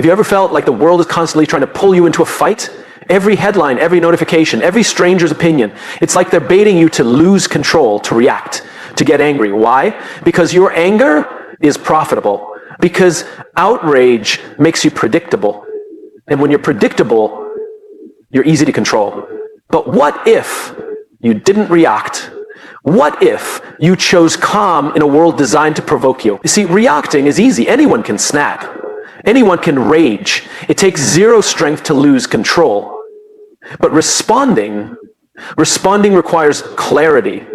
Have you ever felt like the world is constantly trying to pull you into a fight? Every headline, every notification, every stranger's opinion, it's like they're baiting you to lose control, to react, to get angry. Why? Because your anger is profitable. Because outrage makes you predictable. And when you're predictable, you're easy to control. But what if you didn't react? What if you chose calm in a world designed to provoke you? You see, reacting is easy. Anyone can snap. Anyone can rage. It takes zero strength to lose control. But responding requires clarity.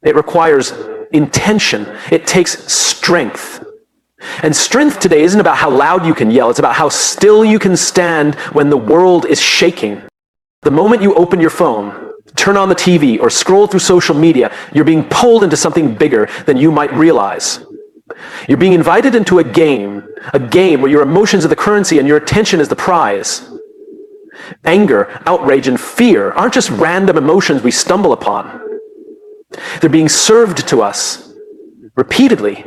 It requires intention. It takes strength. And strength today isn't about how loud you can yell. It's about how still you can stand when the world is shaking. The moment you open your phone, turn on the TV, or scroll through social media, you're being pulled into something bigger than you might realize. You're being invited into a game where your emotions are the currency and your attention is the prize. Anger, outrage, and fear aren't just random emotions we stumble upon. They're being served to us repeatedly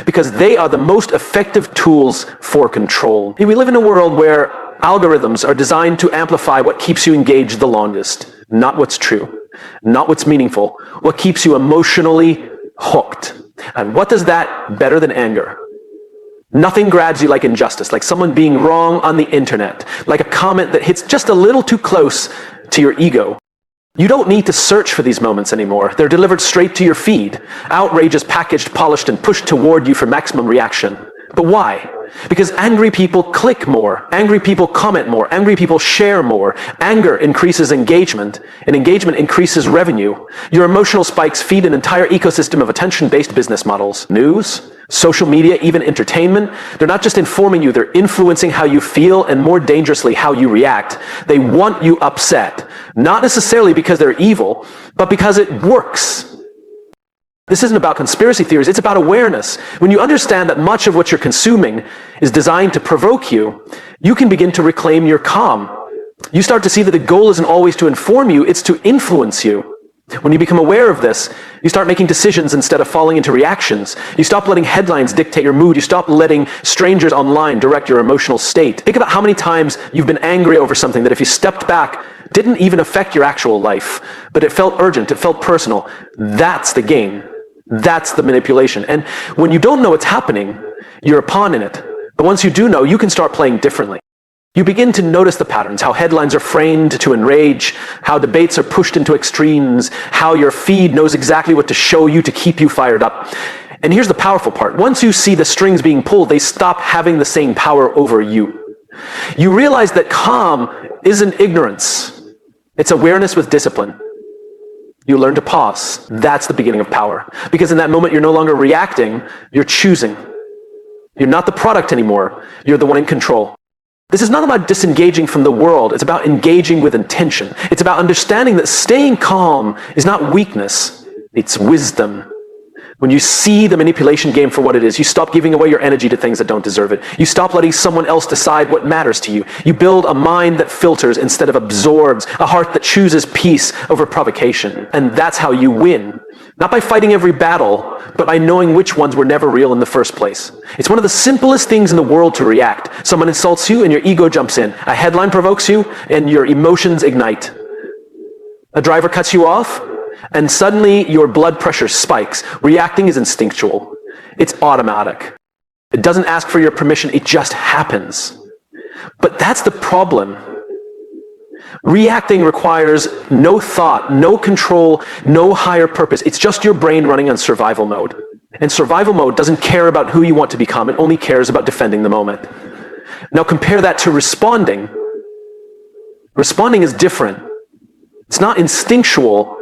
because they are the most effective tools for control. We live in a world where algorithms are designed to amplify what keeps you engaged the longest, not what's true, not what's meaningful, what keeps you emotionally hooked. And what does that better than anger? Nothing grabs you like injustice, like someone being wrong on the internet, like a comment that hits just a little too close to your ego. You don't need to search for these moments anymore. They're delivered straight to your feed. Outrage is packaged, polished, and pushed toward you for maximum reaction. But why? Because angry people click more, angry people comment more, angry people share more. Anger increases engagement, and engagement increases revenue. Your emotional spikes feed an entire ecosystem of attention-based business models. News, social media, even entertainment, they're not just informing you, they're influencing how you feel and, more dangerously, how you react. They want you upset, not necessarily because they're evil, but because it works. This isn't about conspiracy theories, it's about awareness. When you understand that much of what you're consuming is designed to provoke you, you can begin to reclaim your calm. You start to see that the goal isn't always to inform you, it's to influence you. When you become aware of this, you start making decisions instead of falling into reactions. You stop letting headlines dictate your mood. You stop letting strangers online direct your emotional state. Think about how many times you've been angry over something that if you stepped back, didn't even affect your actual life, but it felt urgent, it felt personal. That's the game. That's the manipulation. And when you don't know what's happening, you're a pawn in it. But once you do know, you can start playing differently. You begin to notice the patterns, how headlines are framed to enrage, how debates are pushed into extremes, how your feed knows exactly what to show you to keep you fired up. And here's the powerful part. Once you see the strings being pulled, they stop having the same power over you. You realize that calm isn't ignorance. It's awareness with discipline. You learn to pause. That's the beginning of power. Because in that moment, you're no longer reacting, you're choosing. You're not the product anymore. You're the one in control. This is not about disengaging from the world. It's about engaging with intention. It's about understanding that staying calm is not weakness. It's wisdom. When you see the manipulation game for what it is, you stop giving away your energy to things that don't deserve it. You stop letting someone else decide what matters to you. You build a mind that filters instead of absorbs, a heart that chooses peace over provocation. And that's how you win. Not by fighting every battle, but by knowing which ones were never real in the first place. It's one of the simplest things in the world to react. Someone insults you and your ego jumps in. A headline provokes you and your emotions ignite. A driver cuts you off, and suddenly your blood pressure spikes. Reacting is instinctual. It's automatic. It doesn't ask for your permission, it just happens. But that's the problem. Reacting requires no thought, no control, no higher purpose. It's just your brain running on survival mode. And survival mode doesn't care about who you want to become, it only cares about defending the moment. Now compare that to responding. Responding is different. It's not instinctual.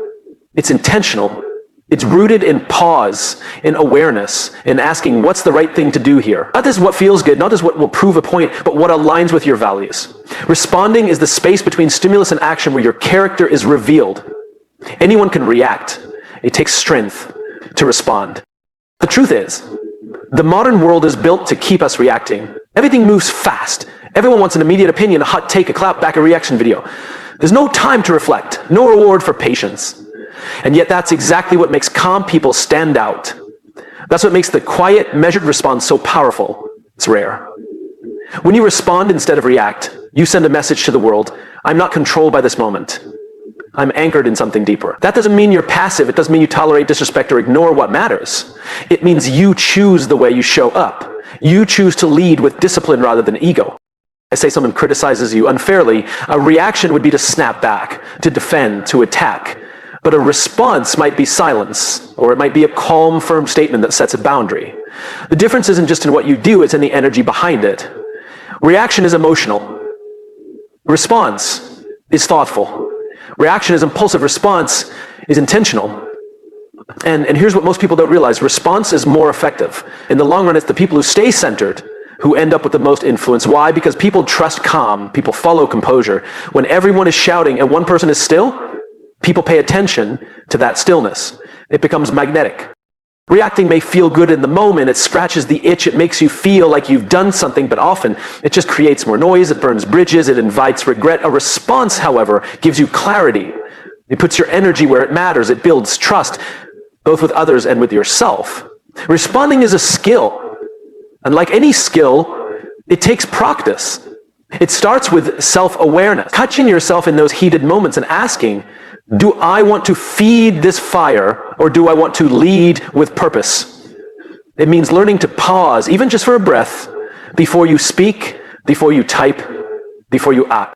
It's intentional. It's rooted in pause, in awareness, in asking what's the right thing to do here. Not just what feels good, not just what will prove a point, but what aligns with your values. Responding is the space between stimulus and action where your character is revealed. Anyone can react. It takes strength to respond. The truth is, the modern world is built to keep us reacting. Everything moves fast. Everyone wants an immediate opinion, a hot take, a clap back, a reaction video. There's no time to reflect, no reward for patience. And yet that's exactly what makes calm people stand out. That's what makes the quiet, measured response so powerful. It's rare. When you respond instead of react, you send a message to the world: I'm not controlled by this moment. I'm anchored in something deeper. That doesn't mean you're passive. It doesn't mean you tolerate disrespect or ignore what matters. It means you choose the way you show up. You choose to lead with discipline rather than ego. I say someone criticizes you unfairly, a reaction would be to snap back, to defend, to attack. But a response might be silence, or it might be a calm, firm statement that sets a boundary. The difference isn't just in what you do, it's in the energy behind it. Reaction is emotional. Response is thoughtful. Reaction is impulsive. Response is intentional. And here's what most people don't realize. Response is more effective. In the long run, it's the people who stay centered who end up with the most influence. Why? Because people trust calm. People follow composure. When everyone is shouting and one person is still, people pay attention to that stillness. It becomes magnetic. Reacting may feel good in the moment. It scratches the itch. It makes you feel like you've done something, but often it just creates more noise. It burns bridges. It invites regret. A response, however, gives you clarity. It puts your energy where it matters. It builds trust, both with others and with yourself. Responding is a skill. And like any skill, it takes practice. It starts with self-awareness. Catching yourself in those heated moments and asking, do I want to feed this fire, or do I want to lead with purpose? It means learning to pause, even just for a breath, before you speak, before you type, before you act.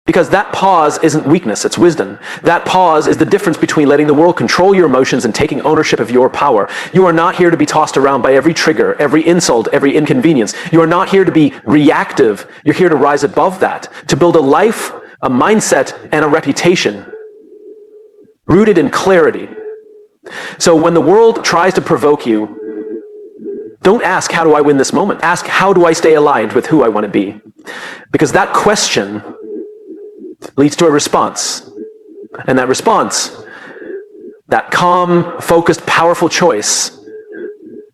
Because that pause isn't weakness, it's wisdom. That pause is the difference between letting the world control your emotions and taking ownership of your power. You are not here to be tossed around by every trigger, every insult, every inconvenience. You are not here to be reactive. You're here to rise above that, to build a life, a mindset, and a reputation rooted in clarity. So when the world tries to provoke you, don't ask, how do I win this moment? Ask, how do I stay aligned with who I want to be? Because that question leads to a response. And that response, that calm, focused, powerful choice,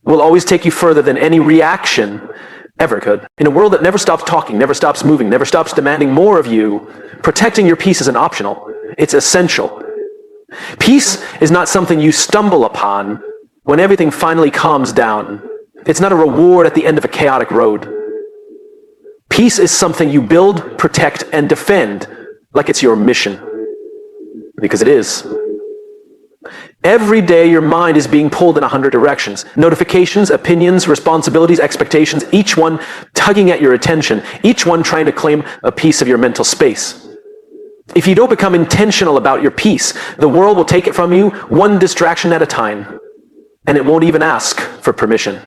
will always take you further than any reaction ever could. In a world that never stops talking, never stops moving, never stops demanding more of you, protecting your peace isn't optional. It's essential. Peace is not something you stumble upon when everything finally calms down. It's not a reward at the end of a chaotic road. Peace is something you build, protect, and defend like it's your mission. Because it is. Every day your mind is being pulled in 100 directions. Notifications, opinions, responsibilities, expectations, each one tugging at your attention, each one trying to claim a piece of your mental space. If you don't become intentional about your peace, the world will take it from you one distraction at a time, and it won't even ask for permission.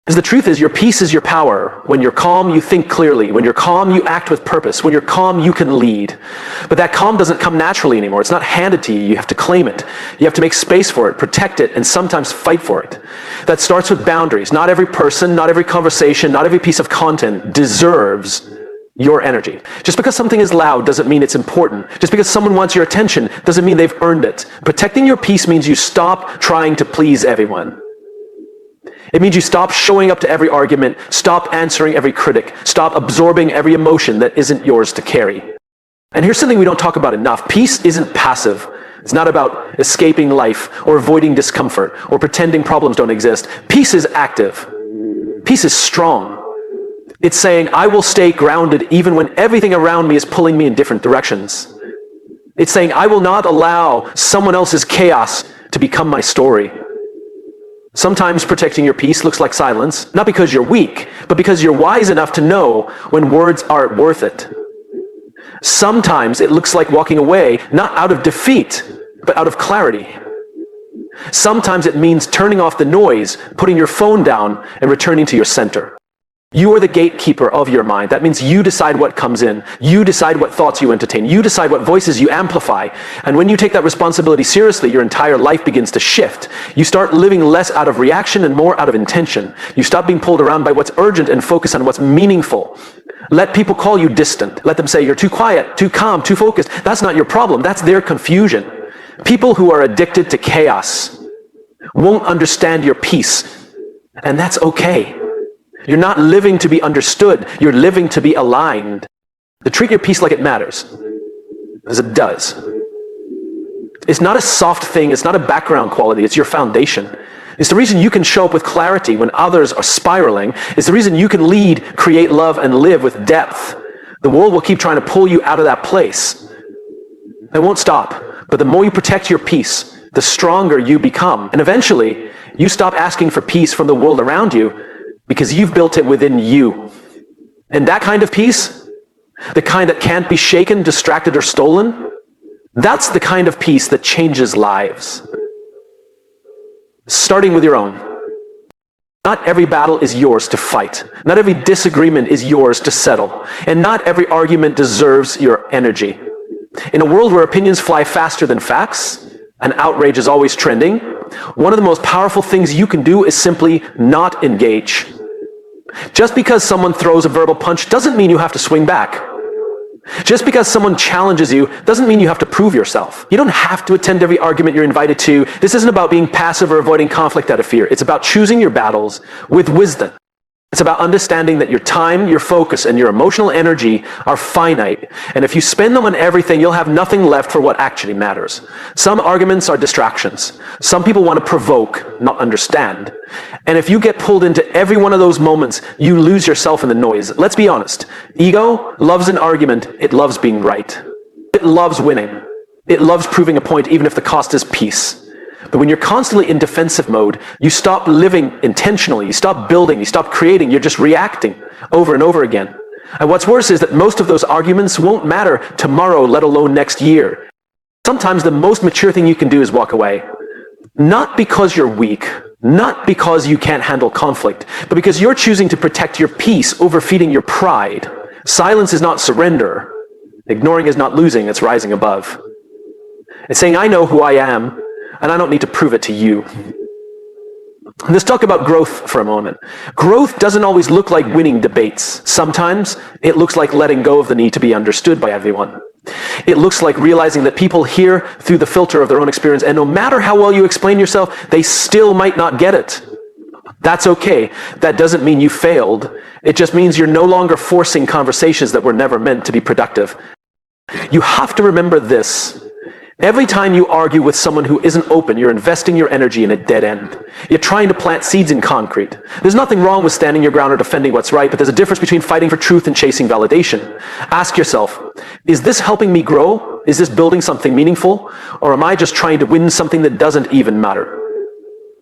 Because the truth is, your peace is your power. When you're calm, you think clearly. When you're calm, you act with purpose. When you're calm, you can lead. But that calm doesn't come naturally anymore. It's not handed to you. You have to claim it. You have to make space for it, protect it, and sometimes fight for it. That starts with boundaries. Not every person, not every conversation, not every piece of content deserves your energy. Just because something is loud doesn't mean it's important. Just because someone wants your attention doesn't mean they've earned it. Protecting your peace means you stop trying to please everyone. It means you stop showing up to every argument, stop answering every critic, stop absorbing every emotion that isn't yours to carry. And here's something we don't talk about enough. Peace isn't passive. It's not about escaping life or avoiding discomfort or pretending problems don't exist. Peace is active. Peace is strong. It's saying, I will stay grounded even when everything around me is pulling me in different directions. It's saying, I will not allow someone else's chaos to become my story. Sometimes protecting your peace looks like silence, not because you're weak, but because you're wise enough to know when words aren't worth it. Sometimes it looks like walking away, not out of defeat, but out of clarity. Sometimes it means turning off the noise, putting your phone down, and returning to your center. You are the gatekeeper of your mind. That means you decide what comes in. You decide what thoughts you entertain. You decide what voices you amplify. And when you take that responsibility seriously, your entire life begins to shift. You start living less out of reaction and more out of intention. You stop being pulled around by what's urgent and focus on what's meaningful. Let people call you distant. Let them say you're too quiet, too calm, too focused. That's not your problem. That's their confusion. People who are addicted to chaos won't understand your peace. And that's okay. You're not living to be understood. You're living to be aligned. To treat your peace like it matters, because it does. It's not a soft thing. It's not a background quality. It's your foundation. It's the reason you can show up with clarity when others are spiraling. It's the reason you can lead, create, love, and live with depth. The world will keep trying to pull you out of that place. It won't stop. But the more you protect your peace, the stronger you become. And eventually, you stop asking for peace from the world around you because you've built it within you. And that kind of peace, the kind that can't be shaken, distracted, or stolen, that's the kind of peace that changes lives. Starting with your own. Not every battle is yours to fight. Not every disagreement is yours to settle. And not every argument deserves your energy. In a world where opinions fly faster than facts, and outrage is always trending, one of the most powerful things you can do is simply not engage. Just because someone throws a verbal punch doesn't mean you have to swing back. Just because someone challenges you doesn't mean you have to prove yourself. You don't have to attend every argument you're invited to. This isn't about being passive or avoiding conflict out of fear. It's about choosing your battles with wisdom. It's about understanding that your time, your focus, and your emotional energy are finite. And if you spend them on everything, you'll have nothing left for what actually matters. Some arguments are distractions. Some people want to provoke, not understand. And if you get pulled into every one of those moments, you lose yourself in the noise. Let's be honest. Ego loves an argument. It loves being right. It loves winning. It loves proving a point even if the cost is peace. But when you're constantly in defensive mode, you stop living intentionally, you stop building, you stop creating, you're just reacting over and over again. And what's worse is that most of those arguments won't matter tomorrow, let alone next year. Sometimes the most mature thing you can do is walk away. Not because you're weak, not because you can't handle conflict, but because you're choosing to protect your peace over feeding your pride. Silence is not surrender. Ignoring is not losing, it's rising above. It's saying, I know who I am, and I don't need to prove it to you. Let's talk about growth for a moment. Growth doesn't always look like winning debates. Sometimes it looks like letting go of the need to be understood by everyone. It looks like realizing that people hear through the filter of their own experience, and no matter how well you explain yourself, they still might not get it. That's okay. That doesn't mean you failed. It just means you're no longer forcing conversations that were never meant to be productive. You have to remember this. Every time you argue with someone who isn't open, you're investing your energy in a dead end. You're trying to plant seeds in concrete. There's nothing wrong with standing your ground or defending what's right, but there's a difference between fighting for truth and chasing validation. Ask yourself, is this helping me grow? Is this building something meaningful? Or am I just trying to win something that doesn't even matter?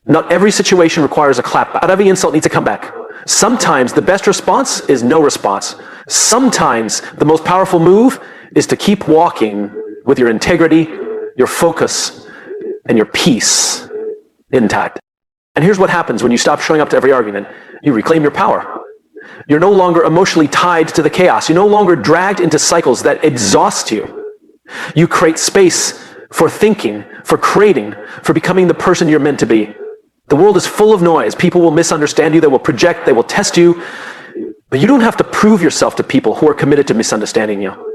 Not every situation requires a clapback. Not every insult needs a comeback. Sometimes the best response is no response. Sometimes the most powerful move is to keep walking with your integrity, your focus, and your peace intact. And here's what happens when you stop showing up to every argument. You reclaim your power. You're no longer emotionally tied to the chaos. You're no longer dragged into cycles that exhaust you. You create space for thinking, for creating, for becoming the person you're meant to be. The world is full of noise. People will misunderstand you. They will project. They will test you. But you don't have to prove yourself to people who are committed to misunderstanding you.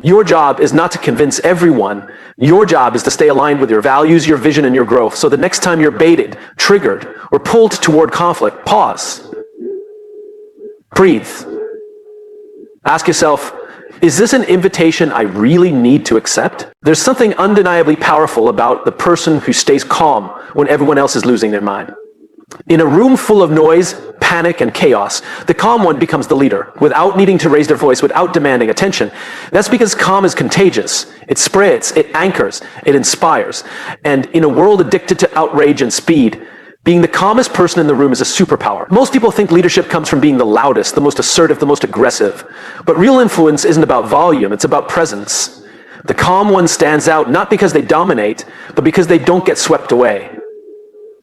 Your job is not to convince everyone. Your job is to stay aligned with your values, your vision, and your growth. So the next time you're baited, triggered, or pulled toward conflict, pause. Breathe. Ask yourself, is this an invitation I really need to accept? There's something undeniably powerful about the person who stays calm when everyone else is losing their mind. In a room full of noise, panic, and chaos, the calm one becomes the leader, without needing to raise their voice, without demanding attention. That's because calm is contagious. It spreads, it anchors, it inspires. And in a world addicted to outrage and speed, being the calmest person in the room is a superpower. Most people think leadership comes from being the loudest, the most assertive, the most aggressive. But real influence isn't about volume, it's about presence. The calm one stands out not because they dominate, but because they don't get swept away.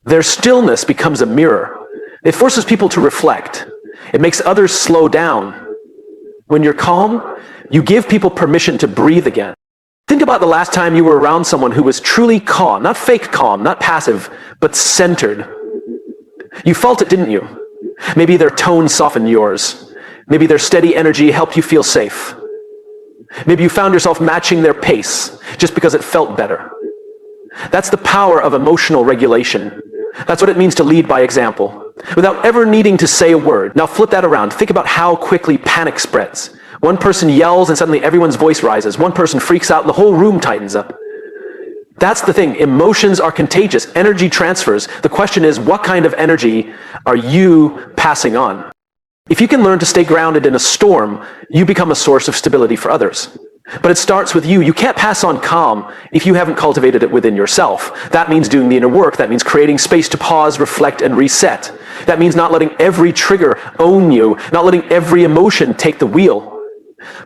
Their stillness becomes a mirror. It forces people to reflect. It makes others slow down. When you're calm, you give people permission to breathe again. Think about the last time you were around someone who was truly calm, not fake calm, not passive, but centered. You felt it, didn't you? Maybe their tone softened yours. Maybe their steady energy helped you feel safe. Maybe you found yourself matching their pace just because it felt better. That's the power of emotional regulation. That's what it means to lead by example, without ever needing to say a word. Now flip that around. Think about how quickly panic spreads. One person yells and suddenly everyone's voice rises. One person freaks out and the whole room tightens up. That's the thing. Emotions are contagious. Energy transfers. The question is, what kind of energy are you passing on? If you can learn to stay grounded in a storm, you become a source of stability for others. But it starts with you. You can't pass on calm if you haven't cultivated it within yourself. That means doing the inner work. That means creating space to pause, reflect, and reset. That means not letting every trigger own you, not letting every emotion take the wheel.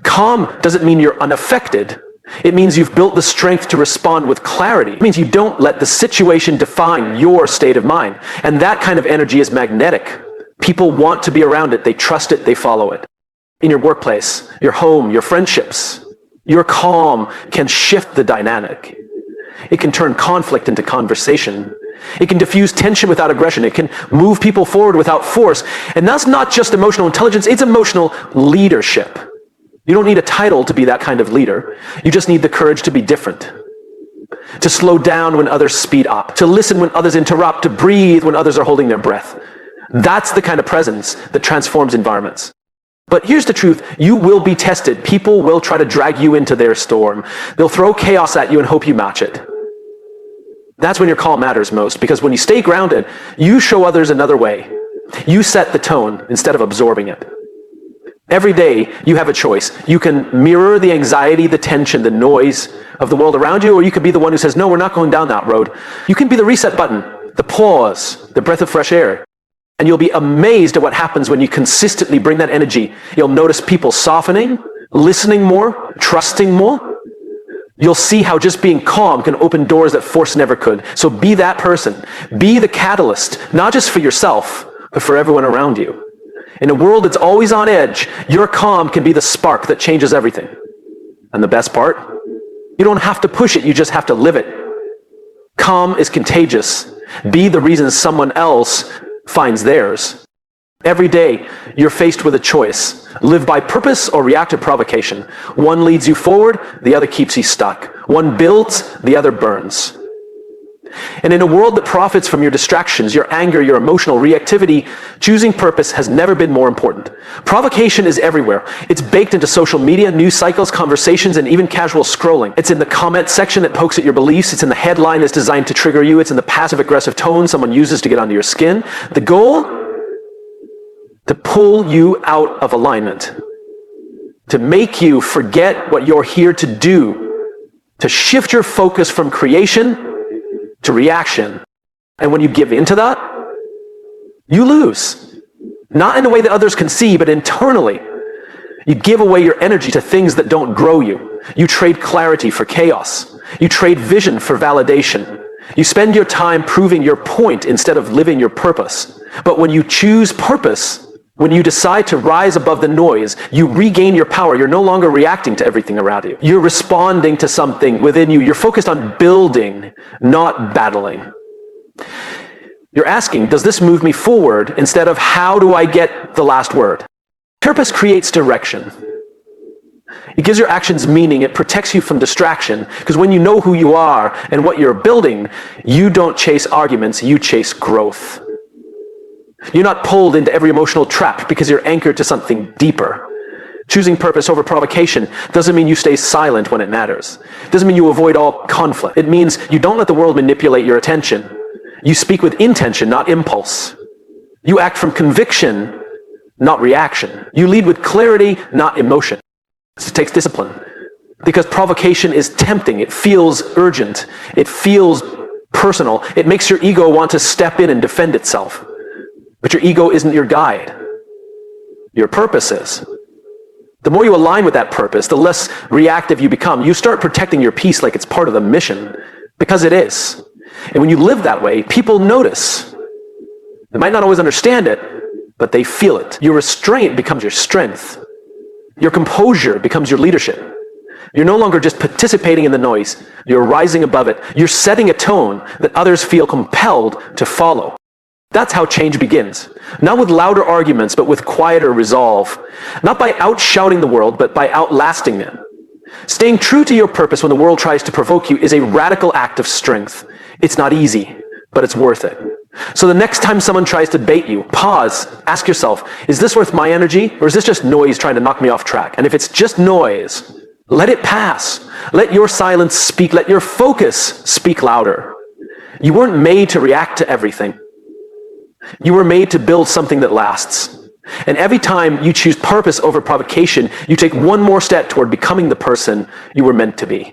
Calm doesn't mean you're unaffected. It means you've built the strength to respond with clarity. It means you don't let the situation define your state of mind. And that kind of energy is magnetic. People want to be around it. They trust it. They follow it. In your workplace, your home, your friendships, your calm can shift the dynamic. It can turn conflict into conversation. It can diffuse tension without aggression. It can move people forward without force. And that's not just emotional intelligence, it's emotional leadership. You don't need a title to be that kind of leader. You just need the courage to be different. To slow down when others speed up. To listen when others interrupt. To breathe when others are holding their breath. That's the kind of presence that transforms environments. But here's the truth. You will be tested. People will try to drag you into their storm. They'll throw chaos at you and hope you match it. That's when your call matters most, because when you stay grounded, you show others another way. You set the tone instead of absorbing it. Every day, you have a choice. You can mirror the anxiety, the tension, the noise of the world around you, or you could be the one who says, no, we're not going down that road. You can be the reset button, the pause, the breath of fresh air. And you'll be amazed at what happens when you consistently bring that energy. You'll notice people softening, listening more, trusting more. You'll see how just being calm can open doors that force never could. So be that person. Be the catalyst, not just for yourself, but for everyone around you. In a world that's always on edge, your calm can be the spark that changes everything. And the best part? You don't have to push it, you just have to live it. Calm is contagious. Be the reason someone else finds theirs. Every day, you're faced with a choice. Live by purpose or react to provocation. One leads you forward, the other keeps you stuck. One builds, the other burns. And in a world that profits from your distractions, your anger, your emotional reactivity, choosing purpose has never been more important. Provocation is everywhere. It's baked into social media, news cycles, conversations, and even casual scrolling. It's in the comment section that pokes at your beliefs. It's in the headline that's designed to trigger you. It's in the passive-aggressive tone someone uses to get under your skin. The goal? To pull you out of alignment. To make you forget what you're here to do. To shift your focus from creation to reaction. And when you give into that, you lose. Not in a way that others can see, but internally. You give away your energy to things that don't grow you. You trade clarity for chaos. You trade vision for validation. You spend your time proving your point instead of living your purpose. But when you choose purpose, when you decide to rise above the noise, you regain your power. You're no longer reacting to everything around you. You're responding to something within you. You're focused on building, not battling. You're asking, does this move me forward, instead of how do I get the last word? Purpose creates direction. It gives your actions meaning. It protects you from distraction. Because when you know who you are and what you're building, you don't chase arguments, you chase growth. You're not pulled into every emotional trap because you're anchored to something deeper. Choosing purpose over provocation doesn't mean you stay silent when it matters. It doesn't mean you avoid all conflict. It means you don't let the world manipulate your attention. You speak with intention, not impulse. You act from conviction, not reaction. You lead with clarity, not emotion. It takes discipline. Because provocation is tempting. It feels urgent. It feels personal. It makes your ego want to step in and defend itself. But your ego isn't your guide. Your purpose is. The more you align with that purpose, the less reactive you become. You start protecting your peace like it's part of the mission, because it is. And when you live that way, people notice. They might not always understand it, but they feel it. Your restraint becomes your strength. Your composure becomes your leadership. You're no longer just participating in the noise. You're rising above it. You're setting a tone that others feel compelled to follow. That's how change begins. Not with louder arguments, but with quieter resolve. Not by outshouting the world, but by outlasting them. Staying true to your purpose when the world tries to provoke you is a radical act of strength. It's not easy, but it's worth it. So the next time someone tries to bait you, pause, ask yourself, is this worth my energy, or is this just noise trying to knock me off track? And if it's just noise, Let it pass. Let your silence speak. Let your focus speak louder. You weren't made to react to everything. You were made to build something that lasts. And every time you choose purpose over provocation, you take one more step toward becoming the person you were meant to be.